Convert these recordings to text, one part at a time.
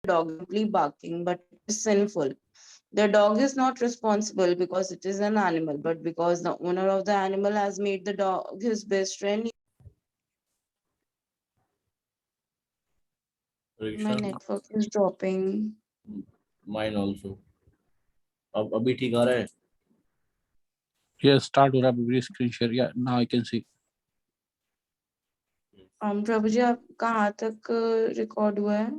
dog simply barking, but it is sinful. The dog is not responsible because it is an animal, but because the owner of the animal has made the dog his best friend. My Riksha, network is dropping. mine also. अब अभी ठीक आ रहा है? Yes, start हो रहा है मेरी screen share. Yeah, now I can see. प्रभु जी आप कहाँ तक रिकॉर्ड हुआ है?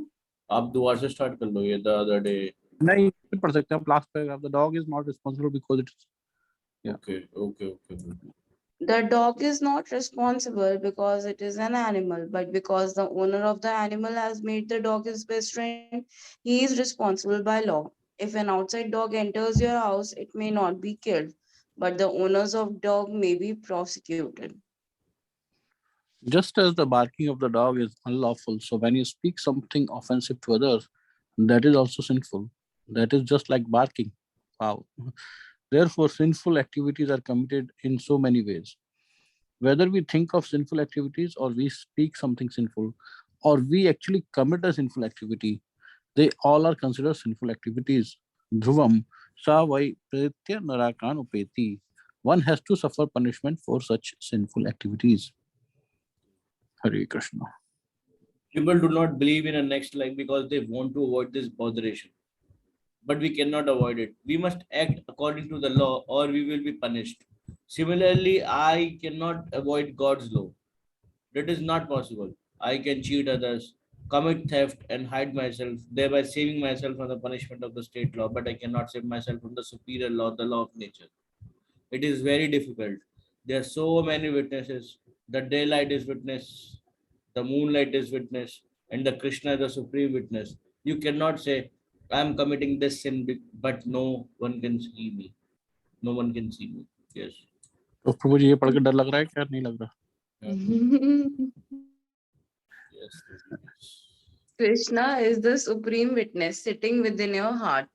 आप दोबारा से स्टार्ट कर लो ये the other day. नहीं पढ़ सकते आप last paragraph. The dog is not responsible because it's yeah. Okay. The dog is not responsible because it is an animal, but because the owner of the animal has made the dog his best friend, he is responsible by law. If an outside dog enters your house, it may not be killed, but the owners of dog may be prosecuted. Just as the barking of the dog is unlawful, so when you speak something offensive to others, that is also sinful. That is just like barking. Wow. Therefore, sinful activities are committed in so many ways. Whether we think of sinful activities or we speak something sinful or we actually commit a sinful activity, they all are considered sinful activities. Dhruvam sa vai pritya narakan upeti. One has to suffer punishment for such sinful activities. Hare Krishna. People do not believe in a next life because they want to avoid this botheration. But we cannot avoid it. We must act according to the law or we will be punished. Similarly, I cannot avoid God's law. That is not possible. I can cheat others, commit theft, and hide myself, thereby saving myself from the punishment of the state law, but I cannot save myself from the superior law, the law of nature. It is very difficult. There are so many witnesses. The daylight is witness, the moonlight is witness, and the Krishna is the supreme witness. You cannot say, I am committing this sin, but no one can see me. No one can see me. Yes. तो प्रभु जी ये पढ़ के डर लग रहा है क्या नहीं लग रहा? Yes. Krishna is the supreme witness sitting within your heart.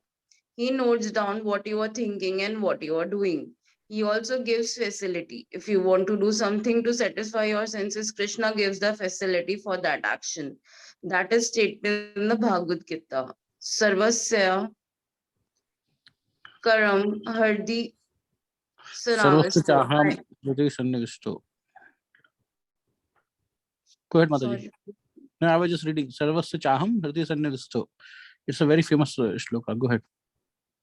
He notes down what you are thinking and what you are doing. He also gives facility. If you want to do something to satisfy your senses, Krishna gives the facility for that action. That is stated in the Bhagavad Gita. Sarvasya karam hardi सर्वस्य saravasto. चाहम हृदय सन्निविष्टो. Go ahead, Mataji. Sorry. No, I was just reading. Sarvasya chaham hridaya sannivisto. It's a very famous shloka. Go ahead.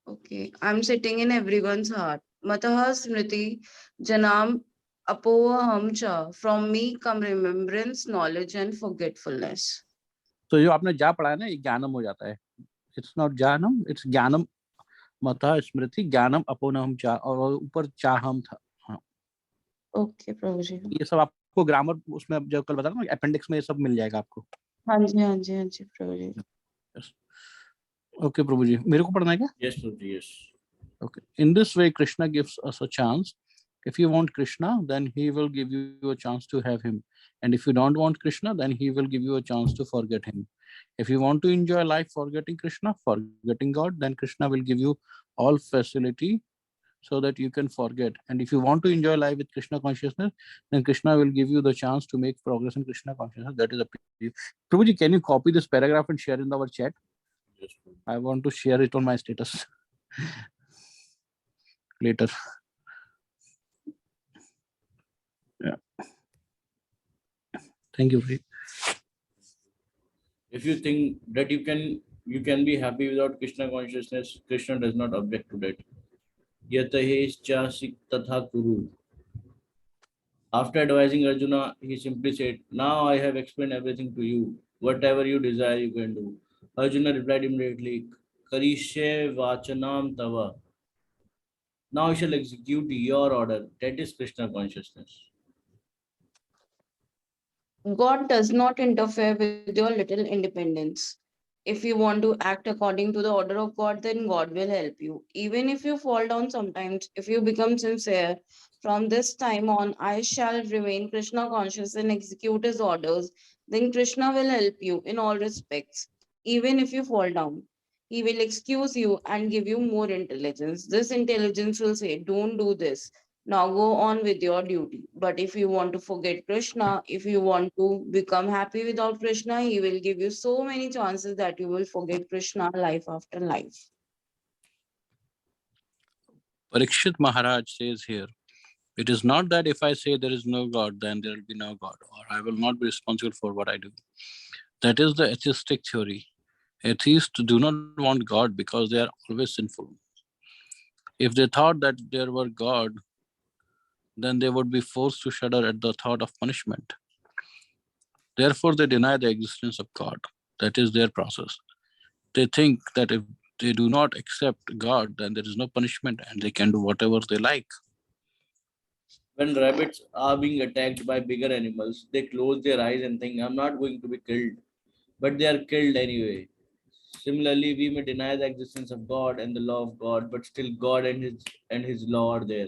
Okay, I'm sitting in everyone's heart. Mataha smriti janam apoham cha. From me come remembrance, knowledge, and forgetfulness. तो जो आपने जा पढ़ा है ना ये ज्ञानम हो जाता है. It's not जानम, it's ज्ञानम. मता स्मृति ज्ञानम अपोनम चा और ऊपर चाहम था. हाँ. Okay, प्रभु जी. ये सब आपको ग्रामर उसमें जब कल बताया ना अपेंडिक्स में ये सब मिल जाएगा आपको. हाँ जी प्रभु जी. Okay, प्रभु जी मेरे को पढ़ना है क्या? Yes, Prabhuji, yes. Okay. In this way, Krishna gives us a chance. If you want Krishna, then he will give you a chance to have him. And if you don't want Krishna, then he will give you a chance to forget him. If you want to enjoy life forgetting Krishna, forgetting God, then Krishna will give you all facility so that you can forget. And if you want to enjoy life with Krishna consciousness, then Krishna will give you the chance to make progress in Krishna consciousness. That is a Prabhuji, can you copy this paragraph and share in our chat? Yes, I want to share it on my status later. Yeah. Thank you. if you think that you can be happy without Krishna consciousness, Krishna does not object to that. Yatahescha tatha kuru. After advising Arjuna, he simply said, now I have explained everything to you. Whatever you desire, you can do. Arjuna replied immediately, Karishe vachanam tava. Now I shall execute your order. That is Krishna consciousness. God does not interfere with your little independence. If you want to act according to the order of God, then God will help you. Even if you fall down sometimes, if you become sincere, from this time on, I shall remain Krishna conscious and execute his orders, then Krishna will help you in all respects. Even if you fall down, he will excuse you and give you more intelligence. This intelligence will say, don't do this. Now go on with your duty. But if you want to forget Krishna, if you want to become happy without Krishna, he will give you so many chances that you will forget Krishna life after life. Parikshit Maharaj says here, it is not that if I say there is no God, then there will be no God, or I will not be responsible for what I do. That is the atheistic theory. Atheists do not want God because they are always sinful. If they thought that there were God, then they would be forced to shudder at the thought of punishment. Therefore, they deny the existence of God. That is their process. They think that if they do not accept God, then there is no punishment and they can do whatever they like. When rabbits are being attacked by bigger animals, they close their eyes and think, I'm not going to be killed. But they are killed anyway. Similarly, we may deny the existence of God and the law of God, but still God and his law are there.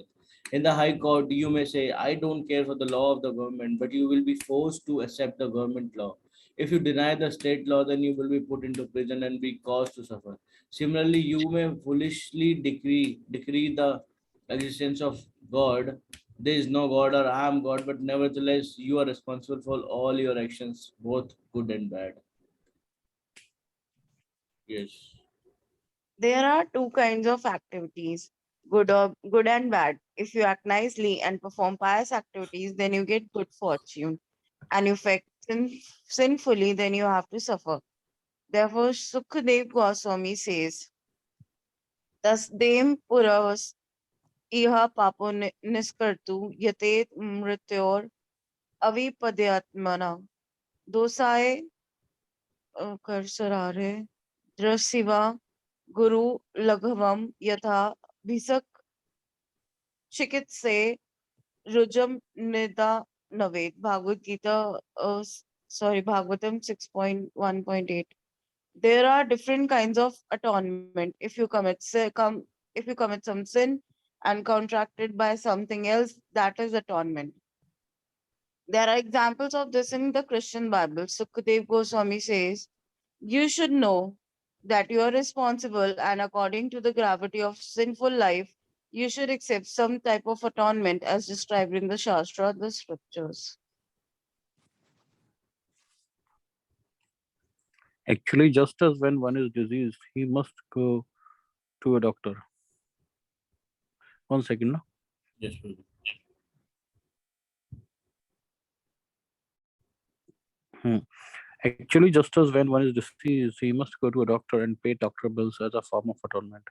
In the High Court, you may say, I don't care for the law of the government, but you will be forced to accept the government law. If you deny the state law, then you will be put into prison and be caused to suffer. Similarly, you may foolishly decree the existence of God. There is no God or I am God, but nevertheless, you are responsible for all your actions, both good and bad. Yes. There are two kinds of activities, good and bad. If you act nicely and perform pious activities, then you get good fortune. And if you act sinfully, then you have to suffer. Therefore, Sukadev Goswami says, Tasdem puravas iha papo niskartu yate mrityor avipadyatmana dosaye karsarare drasiva guru laghavam yatha bhisak chikitse rujam nida navet. Bhagavad Gita, Bhagavatam 6.1.8. There are different kinds of atonement. If you commit some sin and contracted by something else, that is atonement. There are examples of this in the Christian Bible. Sukadev Goswami says, you should know that you are responsible, and according to the gravity of sinful life, you should accept some type of atonement as described in the Shastra, the scriptures. Actually, just as when one is diseased, he must go to a doctor. One second. No? Yes, Prabhu. Hmm. Actually, just as when one is diseased, he must go to a doctor and pay doctor bills as a form of atonement.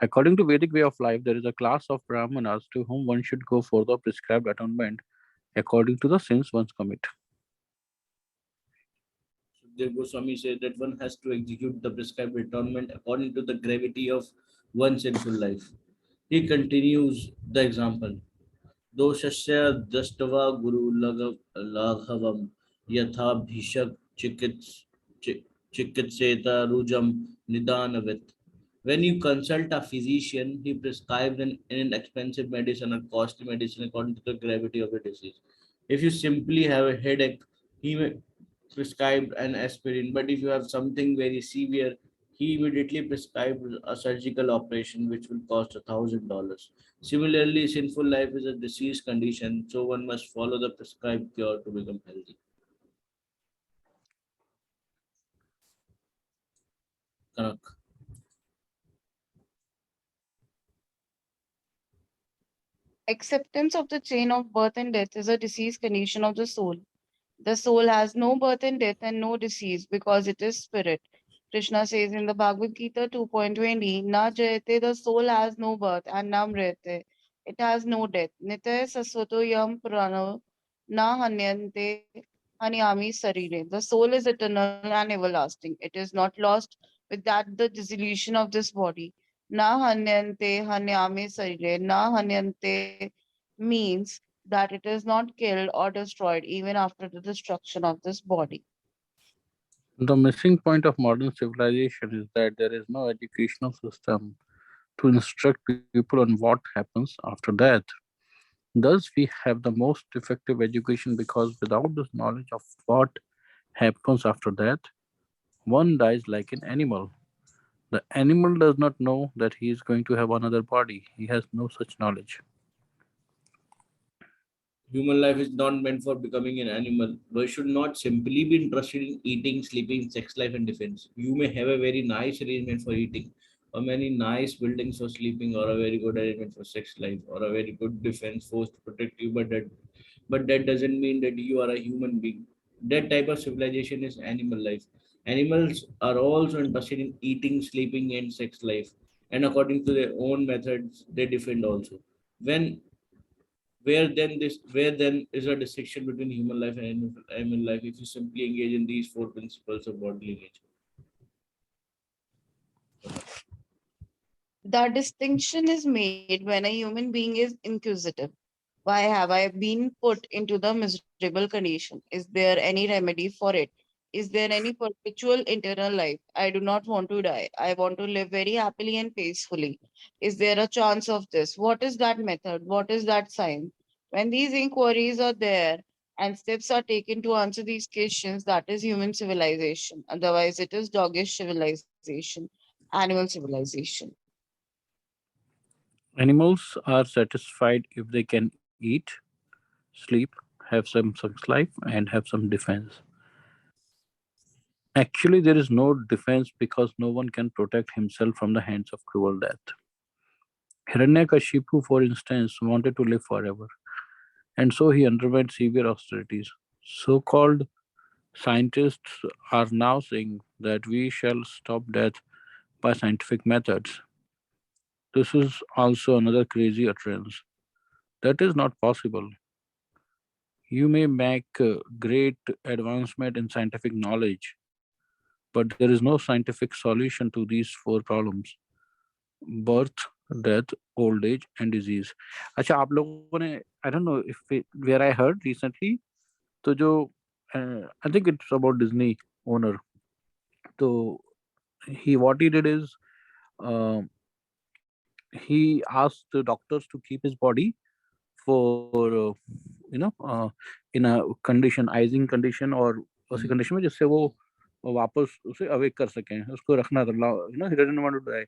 According to Vedic way of life, there is a class of Brahmanas to whom one should go for the prescribed atonement according to the sins one commit. Sukhdev Goswami said that one has to execute the prescribed atonement according to the gravity of one's sinful life. He continues the example. Doshasya Dastava Guru Laghavam Yatha Bhishak Chikitseta Rujam Nidanavit. When you consult a physician, he prescribes an inexpensive medicine or costly medicine according to the gravity of the disease. If you simply have a headache, he may prescribe an aspirin. But if you have something very severe, he immediately prescribes a surgical operation which will cost $1,000. Similarly, sinful life is a disease condition, so one must follow the prescribed cure to become healthy. Kanak. Acceptance of the chain of birth and death is a disease condition of the soul. The soul has no birth and death and no disease because it is spirit. Krishna says in the Bhagavad Gita 2.20, Na jayate, the soul has no birth, and na mrete, it has no death. Nitya saswato yam prano, na hanyante hanyami sarire. The soul is eternal and everlasting. It is not lost with that the dissolution of this body. Na hanyante hanyami sarire. Na hanyante means that it is not killed or destroyed even after the destruction of this body. The missing point of modern civilization is that there is no educational system to instruct people on what happens after death. Thus, we have the most effective education because without this knowledge of what happens after death, one dies like an animal. The animal does not know that he is going to have another body. He has no such knowledge. Human life is not meant for becoming an animal. We should not simply be interested in eating, sleeping, sex life, and defense. You may have a very nice arrangement for eating, or many nice buildings for sleeping, or a very good arrangement for sex life, or a very good defense force to protect you. But that doesn't mean that you are a human being. That type of civilization is animal life. Animals are also interested in eating, sleeping, and sex life, and according to their own methods, they defend also. When where then is a distinction between human life and animal life if you simply engage in these four principles of bodily nature? The distinction is made when a human being is inquisitive. Why have I been put into the miserable condition? Is there any remedy for it? Is there any perpetual internal life? I do not want to die. I want to live very happily and peacefully. Is there a chance of this? What is that method? What is that sign? When these inquiries are there and steps are taken to answer these questions, that is human civilization. Otherwise, it is doggish civilization, animal civilization. Animals are satisfied if they can eat, sleep, have some sex life, and have some defense. Actually, there is no defense because no one can protect himself from the hands of cruel death. Hiranyakashipu, for instance, wanted to live forever, and so he underwent severe austerities. So called scientists are now saying that we shall stop death by scientific methods. This is also another crazy utterance. That is not possible. You may make great advancement in scientific knowledge, but there is no scientific solution to these four problems: birth, death, old age, and disease. अच्छा आप लोगों ने I don't know if where I heard recently तो जो I think it's about Disney owner. So he what he did is uh, he asked the doctors to keep his body for you know in a condition icing condition और उसी condition में जिससे वो वापस उसे awake कर सकें उसको रखना था he didn't want to die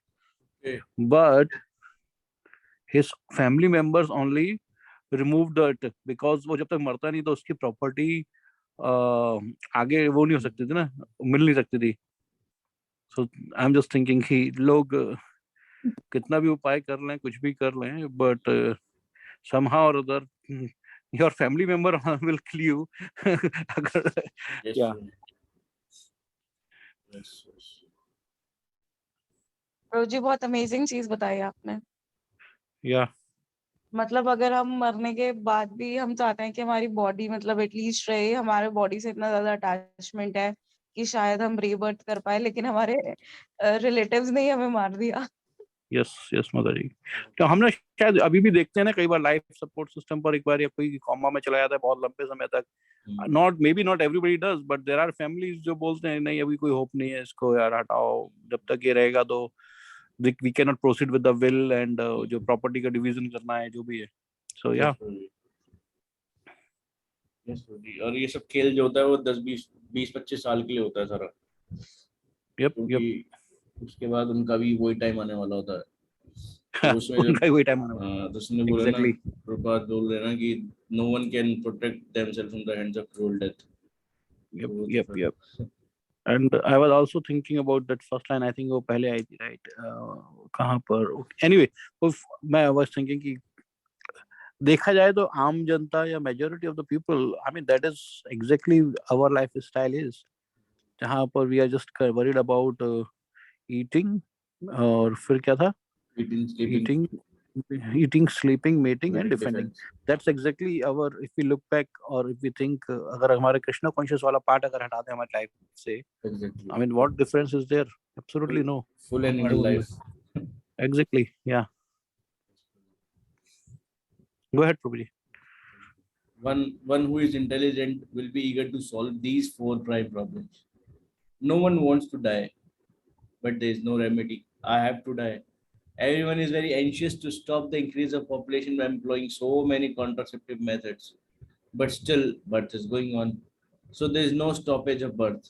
Okay. but his family members only removed that because वो जब तक मरता नहीं तो उसकी प्रॉपर्टी आगे वो नहीं हो सकती थी ना मिल नहीं सकती थी सो आई एम जस्ट थिंकिंग कि लोग कितना भी उपाय कर लें कुछ भी कर लें but somehow or other your family member will kill you अगर Yes, yeah sir. Yes, yes. रोजी बहुत अमेजिंग चीज बताई आपने। yeah मतलब अगर हम मरने के बाद भी हम चाहते हैं कि हमारी बॉडी मतलब एटलीस्ट रहे, हमारे बॉडी से इतना ज्यादा अटैचमेंट है कि शायद हम रीबर्थ कर पाए, लेकिन हमारे रिलेटिव्स ने ही हमें मार दिया। यस यस मदर जी तो हम ना शायद अभी भी देखते हैं ना कई बार लाइफ सपोर्ट सिस्टम पर एक बार या कोई कॉमा में चला जाता है बहुत लंबे समय तक not maybe not everybody does but there are families जो बोलते हैं नहीं अभी कोई होप नहीं है इसको यार हटाओ जब तक ये रहेगा तो we can not proceed with the will and जो प्रॉपर्टी का डिवीजन करना है जो भी है सो या यस जी। और ये सब खेल जो होता है वो 10 20 25 साल के लिए होता है सारा यप क्योंकि उसके बाद उनका भी वही टाइम आने वाला होता है तो उसमें जब उनका ही वही टाइम तो उसने बोला ना एग्जैक्टली प्रभुपाद बोल रहे हैं ना कि no one can protect themselves from the hands of cruel death yup yup and I was also thinking about that first line I think वो पहले आई थी right कहाँ पर anyway वो मैं was thinking कि देखा जाए तो आम जनता या majority of the people I mean that is exactly our lifestyle is जहाँ पर we are just worried about eating और फिर क्या था eating sleeping eating eating sleeping mating and defending defense that's exactly our if we look back or if we think अगर हमारे Krishna conscious वाला part अगर हटाते हैं हमारी लाइफ से exactly I mean what difference is there absolutely no full I animal don't know. life Exactly yeah go ahead Prabhuji one who is intelligent will be eager to solve these four prime problems. No one wants to die, but there is no remedy. I have to die. Everyone is very anxious to stop the increase of population by employing so many contraceptive methods, but still birth is going on. So there is no stoppage of birth.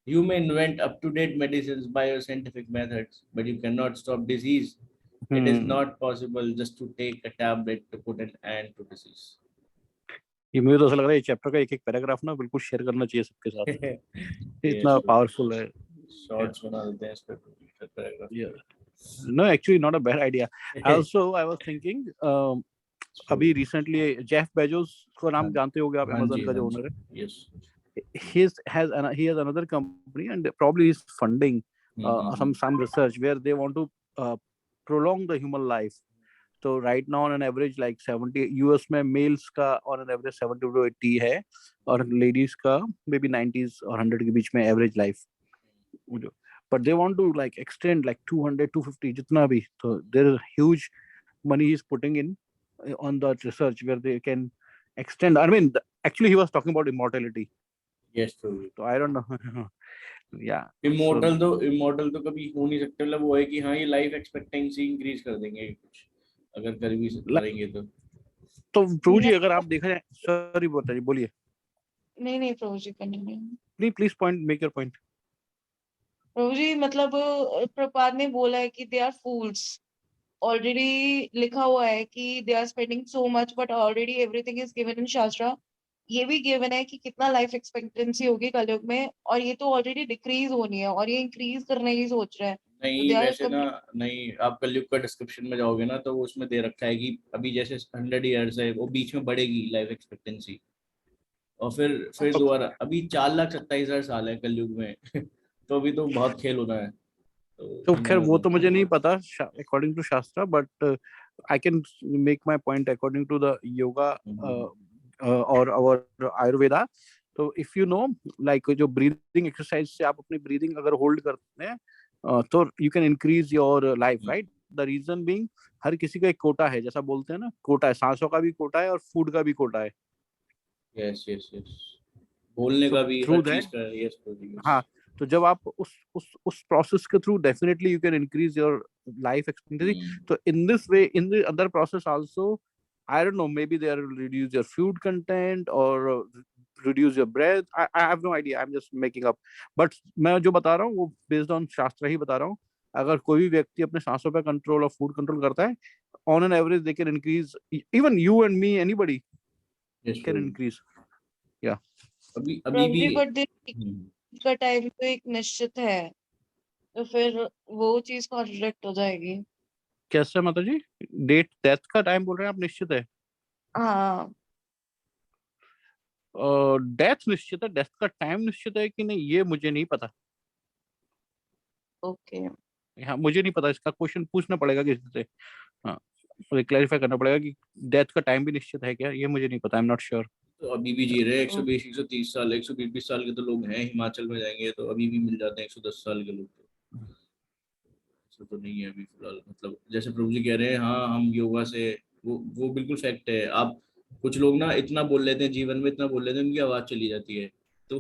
You may invent up-to-date medicines by your scientific methods, but you cannot stop disease. It is hmm. not possible just to take a tablet to put an end to disease. ये मुझे तो ऐसा लग रहा है ये chapter का एक एक पैराग्राफ ना बिल्कुल शेयर करना चाहिए सबके साथ। इतना पावरफुल है। शॉर्ट्स बना देते हैं इस पे paragraph. No, actually not a bad idea. Also, I was thinking, अभी recently जेफ बेजोस को नाम जानते होगे आप, Amazon का जो ओनर है. Yes. He has another company and probably is funding some research where they want to prolong the human life. So right now on an average like 70 US में males का on an average 70 to 80 है और ladies का maybe 90s और 100 के बीच में average life. But they want to like extend like 200 250 जितना भी. So there is huge money he's putting in on that research where they can extend. I mean actually he was talking about immortality. Yes, true. So I don't know. Yeah. Immortal तो कभी हो नहीं सकते, मतलब वो है कि हाँ ये लाइफ एक्सपेक्टेंसी इंक्रीज कर देंगे कुछ अगर कर भी करेंगे तो प्रभु जी अगर आप देखा जाए, सॉरी बताइए, बोलिए। नहीं Prabhu ji continue please point, make your point. Prabhu ji मतलब प्रभुपाद ने बोला है कि दे आर फूल्स, ऑलरेडी लिखा हुआ है कि they are spending so much but already everything is given in shastra. ये भी गिवन है कि कितना लाइफ एक्सपेक्टेंसी होगी कलयुग में, और ये तो ऑलरेडी डिक्रीज होनी है और ये इंक्रीज करने की सोच रहा है। नहीं वैसे ना, नहीं आप कलयुग का डिस्क्रिप्शन में जाओगे ना तो उसमें दे रखा है कि अभी जैसे 100 इयर्स है वो बीच में बढ़ेगी लाइफ एक्सपेक्टेंसी, और फिर दोबारा अभी 4,27,000 साल है कलयुग में तो अभी तो बहुत खेल होना है। तो खैर वो तो मुझे नहीं पता according to shastra, but I can make my point according to the yoga और आवर आयुर्वेदा। तो इफ यू नो लाइक जो ब्रीदिंग एक्सरसाइज से आप अपनी ब्रीदिंग अगर होल्ड करते हैं तो you can increase your life, right. The reason being हर किसी का एक कोटा है, जैसा बोलते हैं ना, कोटा है, सांसों का भी कोटा है और फूड का भी कोटा है। यस यस यस, बोलने का भी, हर चीज का। यस हाँ, तो जब आप उस प्रोसेस के through definitely you can increase your life expectancy. तो in this way, in the other process also, I don't know, maybe they are reduce your food content or reduce your breath. I have no idea, I'm just making up. But मैं जो बता रहा हूँ वो based on शास्त्र ही बता रहा हूँ। अगर कोई भी व्यक्ति अपने सांसों पे कंट्रोल और फूड कंट्रोल करता है, on an average they can increase, even you and me, anybody can increase. Yeah. अभी भी का टाइम तो एक निश्चित है, तो फिर वो चीज कॉन्ट्रडिक्ट हो जाएगी। कैसे माता जी? डेट डेथ का टाइम बोल रहे हैं आप, निश्चित है? हाँ, डेथ निश्चित है, डेथ का टाइम निश्चित है कि नहीं ये मुझे नहीं पता। ओके, हाँ मुझे नहीं पता, इसका क्वेश्चन पूछना पड़ेगा किसी से। हाँ, मुझे क्लैरिफाई करना पड़ेगा कि डेथ का टाइम भी निश्चित है क्या, ये मुझे नहीं पता, आई एम नॉट श्योर। तो अभी भी जी रहे 120 130 साल, 120 साल के तो लोग हैं, हिमाचल में जाएंगे तो अभी भी मिल जाते हैं 110 साल के लोग। तो नहीं है अभी फिलहाल, मतलब जैसे प्रभु जी कह रहे हैं, हाँ हम योगा से, वो बिल्कुल फैक्ट है। आप कुछ लोग ना इतना बोल लेते हैं जीवन में, इतना बोल लेते हैं उनकी आवाज चली जाती है, तो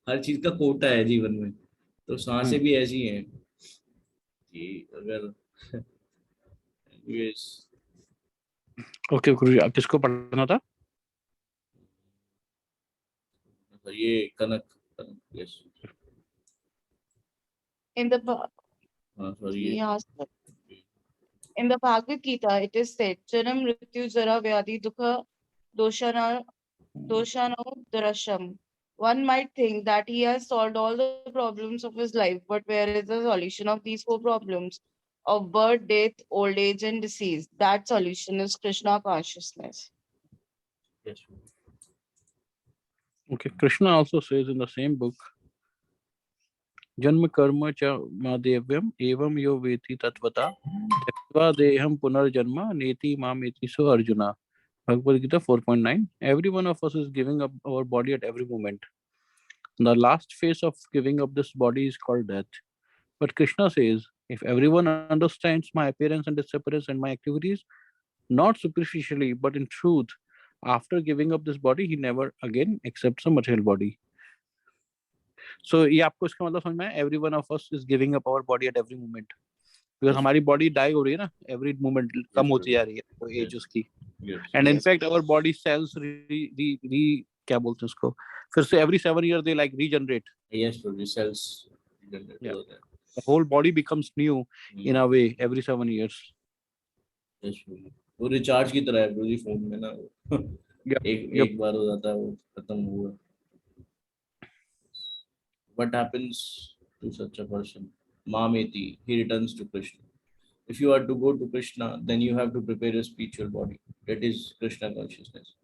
हर चीज का कोटा है जीवन में, तो सांसें भी ऐसी हैं कि अगर ओके गुरुजी, आप किसको पढ़ना था? ये कनक, yes. in the in the Bhagavad Gita it is said, Janam Mrityu Jara Vyadhi Dukha Doshano Darasham. One might think that he has solved all the problems of his life, but where is the solution of these 4 problems of birth, death, old age, and disease? That solution is Krishna consciousness. Yes. Okay, Krishna also says in the same book, जन्म कर्म च मादेव्यम एवं यो वेति तत्वता त्यक्त्वा देहम पुनर्जन्म नेति मामेति सो arjuna. Bhagavad Gita 4.9. Every one of us is giving up our body at every moment. The last phase of giving up this body is called death. But Krishna says, if everyone understands my appearance and disappearance and my activities, not superficially but in truth, after giving up this body, he never again accepts a material body. So ये आपको इसका मतलब समझ में आया? Every one of us is giving up our body at every moment. Because हमारी body die हो रही है ना, every moment कम होती जा रही है वो age उसकी. And in fact our body cells क्या बोलते हैं उसको, फिर से every 7 years they like regenerate. Yes, the cells regenerate. Yeah. The whole body becomes new in a way every 7 years. Yes, वो रिचार्ज की तरह है ब्रो जी, फोन में ना एक बार हो जाता है, वो खत्म हुआ. What happens to such a person? Mameti, he returns to Krishna. If you are to go to Krishna, then you have to prepare your spiritual body. That is Krishna consciousness.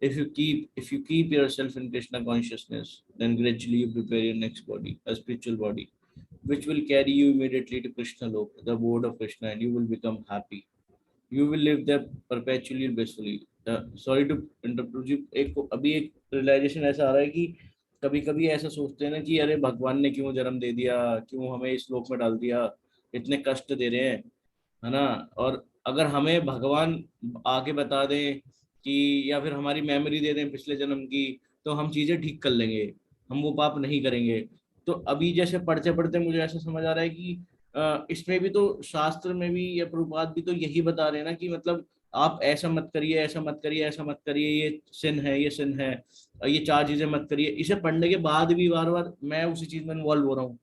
If you keep yourself in Krishna consciousness, then gradually you prepare your next body, a spiritual body, which will carry you immediately to Krishna Lok, the abode of Krishna, and you will become happy. You will live there perpetually blissfully. Sorry to interrupt you. अभी एक realization ऐसा आ रहा है कि कभी कभी ऐसा सोचते हैं ना कि अरे भगवान ने क्यों जन्म दे दिया, क्यों हमें इस लोक में डाल दिया, इतने कष्ट दे रहे हैं, है ना. और अगर हमें भगवान आके बता दें कि, या फिर हमारी मेमोरी दे दें पिछले जन्म की, तो हम चीजें ठीक कर लेंगे, हम वो पाप नहीं करेंगे. तो अभी जैसे पढ़ते पढ़ते मुझे ऐसा समझ आ रहा है कि इसमें भी तो, शास्त्र में भी या प्रभुपाद भी तो यही बता रहे हैं ना कि मतलब आप ऐसा मत करिए, ऐसा मत करिए, ऐसा मत करिए, ये सिन है, ये सिन है, ये चार चीजें मत करिए. इसे पढ़ने के बाद भी बार बार मैं उसी चीज में इन्वॉल्व हो रहा हूँ.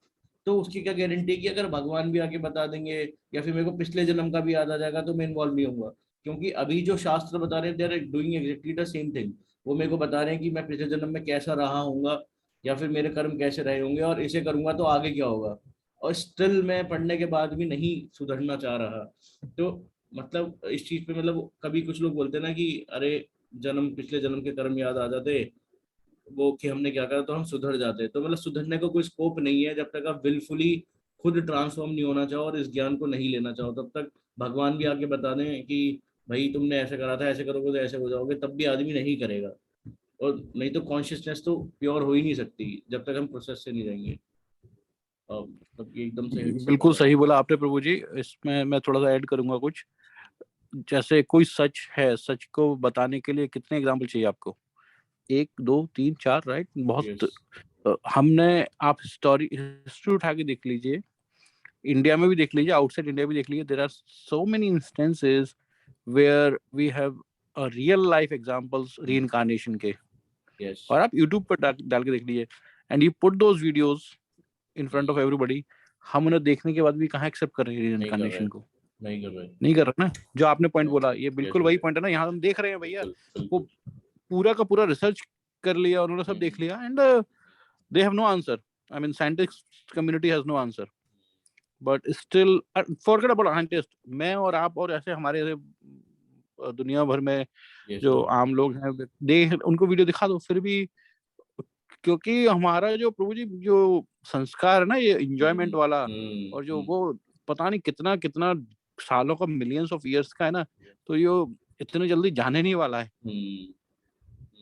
तो उसकी क्या गारंटी है कि अगर भगवान भी आके बता देंगे या फिर मेरे को पिछले जन्म का भी याद आ जाएगा तो मैं इन्वॉल्व नहीं होऊंगा. क्योंकि अभी जो शास्त्र बता रहे हैं, they are doing exactly the same thing. वो मेरे को बता रहे हैं कि मैं पिछले जन्म में कैसा रहा हूँगा, या फिर मेरे कर्म कैसे रहे होंगे, और इसे करूंगा तो आगे क्या होगा. और स्टिल मैं पढ़ने के बाद भी नहीं सुधरना चाह रहा. तो मतलब इस चीज पे, मतलब कभी कुछ लोग बोलते हैं ना कि अरे जन्म, पिछले जन्म के कर्म याद आ जाते, वो कि हमने क्या करा तो हम सुधर जाते. तो मतलब सुधरने का कोई स्कोप नहीं है जब तक आप विलफुली खुद ट्रांसफॉर्म नहीं होना चाहो और इस ज्ञान को नहीं लेना चाहो. तब तक भगवान भी आके बता दें कि भाई तुमने ऐसे करा था, ऐसे करोगे तो ऐसे हो जाओगे, तब भी आदमी नहीं करेगा. और नहीं तो कॉन्शियसनेस तो प्योर हो ही नहीं सकती जब तक हम प्रोसेस से नहीं जाएंगे. मतलब ये एकदम से hit से बिल्कुल लगा. सही बोला आपने प्रभु जी. इसमें मैं थोड़ा सा ऐड करूंगा कुछ. जैसे कोई सच है, सच को बताने के लिए कितने एग्जाम्पल चाहिए आपको? 1 2 3 4, राइट? बहुत. Yes. हमने, आप हिस्ट्री उठा के देख लीजिए, इंडिया में भी देख लीजिए, आउटसाइड इंडिया भी देख लीजिए. There are so many instances where we have real life examples reincarnation के. Yes. और आप यूट्यूब पर डाल के देख लीजिए, and you put those videos in front of everybody. हम उन्हें देखने के बाद भी कहाँ एक्सेप्ट कर रहे हैं रीइंकार्नेशन को? नहीं कर रहे. नहीं कर रहे ना. जो आपने पॉइंट बोला, ये बिल्कुल Yes, वही yes. पॉइंट है ना. यहाँ हम देख रहे हैं भैया, बिल्कुल, वो पूरा का पूरा रिसर्च कर लिया, उन्होंने सब देख लिया, and they have no answer. I mean, scientific community has no answer. But still, forget about scientist. मैं और आप और ऐसे हमारे ऐसे दुनिया भर में Yes, जो sir. आम लोग हैं, उनको वीडियो दिखा दो, फिर भी, क्योंकि हमारा जो प्रभु जी जो संस्कार है ना, ये एंजॉयमेंट वाला, और जो वो पता नहीं कितना कितना सालों का, मिलियंस ऑफ इयर्स का है ना, तो ये इतने जल्दी जाने नहीं वाला है.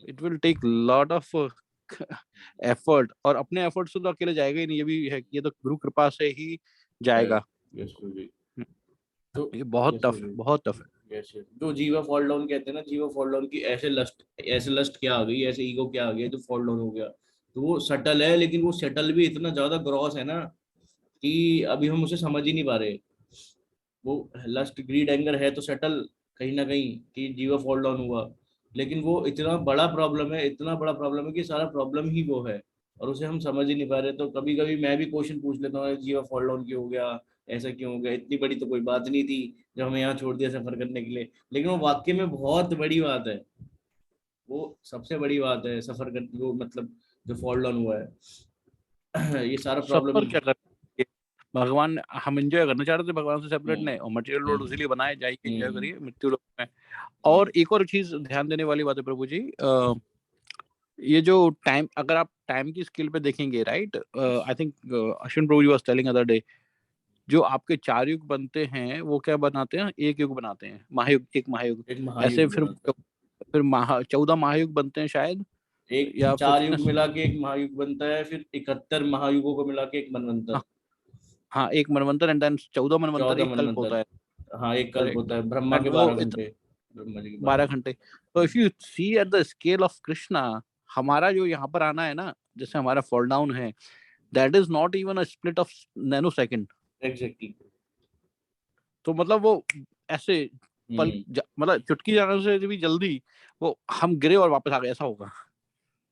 It will take lot of effort, और अपने एफर्ट से तो अकेले जाएगा ही नहीं. ये भी है, ये तो गुरु कृपा से ही जाएगा. Yes, Guruji. तो ये बहुत Yes, टफ है, Guruji. बहुत टफ है. Yes, yes. जो जीवा फॉल डाउन कहते हैं ना, जीवा फॉल डाउन की ऐसे लस्ट क्या आ गई, ऐसे ईगो क्या आ गया जो फॉल डाउन हो गया. तो वो सटल है, लेकिन वो सटल भी इतना ज्यादा ग्रॉस है ना कि अभी हम उसे समझ ही नहीं पा रहे. वो लस्ट, ग्रीड, एंगर है तो सटल कहीं ना कहीं कि जीवा फॉल डाउन हुआ, लेकिन वो इतना बड़ा प्रॉब्लम है, इतना बड़ा प्रॉब्लम है कि सारा प्रॉब्लम ही वो है, और उसे हम समझ ही नहीं पा रहे. तो कभी कभी मैं भी क्वेश्चन पूछ लेता हूँ, जीवा फॉल डाउन क्यों हो गया, ऐसा क्यों हो गया, इतनी बड़ी तो कोई बात नहीं थी जब हमें यहाँ छोड़ दिया सफर करने के लिए. लेकिन वो वाकई में बहुत बड़ी बात है, वो सबसे बड़ी बात है सफर करने, वो मतलब जो फॉल डाउन हुआ है. ये सारा प्रॉब्लम. सफर क्या कर, भगवान, हम एंजॉय करना चाह रहे थे भगवान से सेपरेट ने, और मटेरियल लोड उसीलिए बनाए, जाइए एंजॉय करिए मृत्यु लोक में. और एक और चीज ध्यान देने वाली बात है प्रभु जी, ये जो टाइम, अगर आप टाइम की स्केल पे देखेंगे, right, I think Ashwin Prabhu ji was telling other day, जो आपके 4 युग बनते हैं वो क्या बनाते हैं? एक युग बनाते हैं, महायुग, एक महायुग. ऐसे फिर 14 महायुग बनते हैं शायद, एक या 4 युग मिला के एक महायुग बनता है, फिर 71 महायुगों को मिला के एक मनवंतर. हाँ, एक मनवंतर, एंड देन 14 मनवंतर, एक कल्प होता है. हाँ, एक कल्प होता है, ब्रह्मा के 12 घंटे, ब्रह्मा जी के 12 घंटे. तो if you see at the scale of Krishna, हमारा जो यहाँ पर आना है ना, जैसे हमारा फॉल डाउन है, that is not even a split of nanosecond. Exactly. तो मतलब वो ऐसे मतलब चुटकी जाने से भी जल्दी वो हम गिरे और वापस आ गए, ऐसा होगा.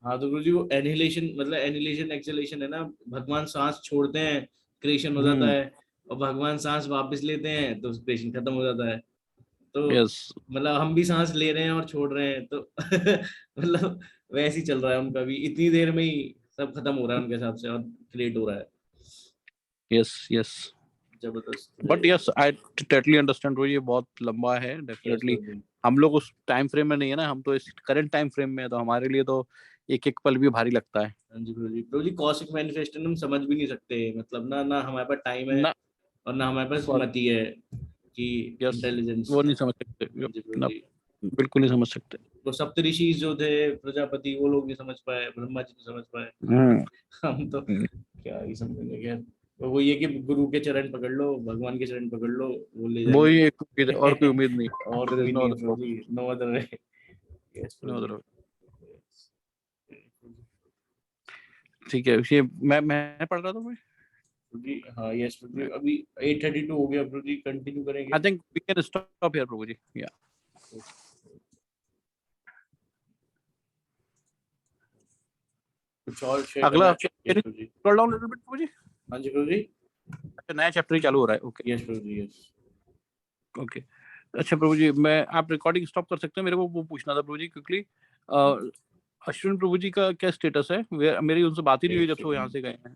हाँ, तो गुरुजी वो एनिहिलेशन, मतलब एनिहिलेशन एक्सेलेशन है ना. भगवान सांस छोड़ते हैं, क्रिएशन हो जाता है, और भगवान सांस वापस लेते हैं तो क्रिएशन खत्म हो जाता है. तो Yes. मतलब हम भी सांस ले रहे हैं और छोड़ रहे हैं, तो मतलब वैसे ही चल रहा है उनका भी, इतनी देर में ही सब खत्म हो रहा है उनके हिसाब से और क्रिएट हो रहा है। Yes. Yes. जबरदस्त But yes, I totally understand bro, ये बहुत लंबा है definitely। हम लोग उस टाइम फ्रेम में नहीं है ना, हम तो इस करंट टाइम फ्रेम में है, तो हमारे लिए तो एक एक पल भी भारी लगता है। हाँ जी प्रभु जी कॉस्मिक मैनिफेस्टेशन हम समझ भी नहीं सकते, मतलब ना ना हमारे पास टाइम है ना और ना हमारे पास sorry, मति है कि yes, इंटेलिजेंस। वो नहीं समझ सकते हाँ जी प्रभु ना, जी, बिल्कुल नहीं समझ सकते। तो सप्तऋषि जो थे प्रजापति, वो लोग नहीं समझ पाए, ब्रह्मा जी नहीं समझ पाए, हम्म। हम तो क्या ही समझेंगे। खैर तो वो ये कि गुरु के चरण पकड़ लो, भगवान के चरण पकड़ लो, वो ले वो ही जाएंगे। एक उम्मीद है, और कोई उम्मीद नहीं। और There is कोई no नहीं है other Prabhu hope, ji, no other way. Yes no Prabhu other ji. hope। ठीक है, ये मैं पढ़ रहा था भाई। प्रभु जी हाँ, यस प्रभु जी, अभी 8:32 हो गया प्रभु जी, कंटिन्यू करेंगे। I think we can stop here Prabhu ji. या कुछ और शेयर करना अगला है? Yes Prabhu ji. Scroll down little bit Prabhu ji. हाँ जी प्रभु जी। अच्छा, नया चैप्टर ही चालू हो रहा है। ओके यस प्रभु जी, यस। ओके। अच्छा प्रभु जी, मैं आप रिकॉर्डिंग स्टॉप कर सकते हैं, मेरे को वो पूछना था प्रभु जी क्विकली। अश्विन प्रभु जी का क्या स्टेटस है? मेरी उनसे बात ही नहीं हुई जब से वो यहाँ से गए हैं।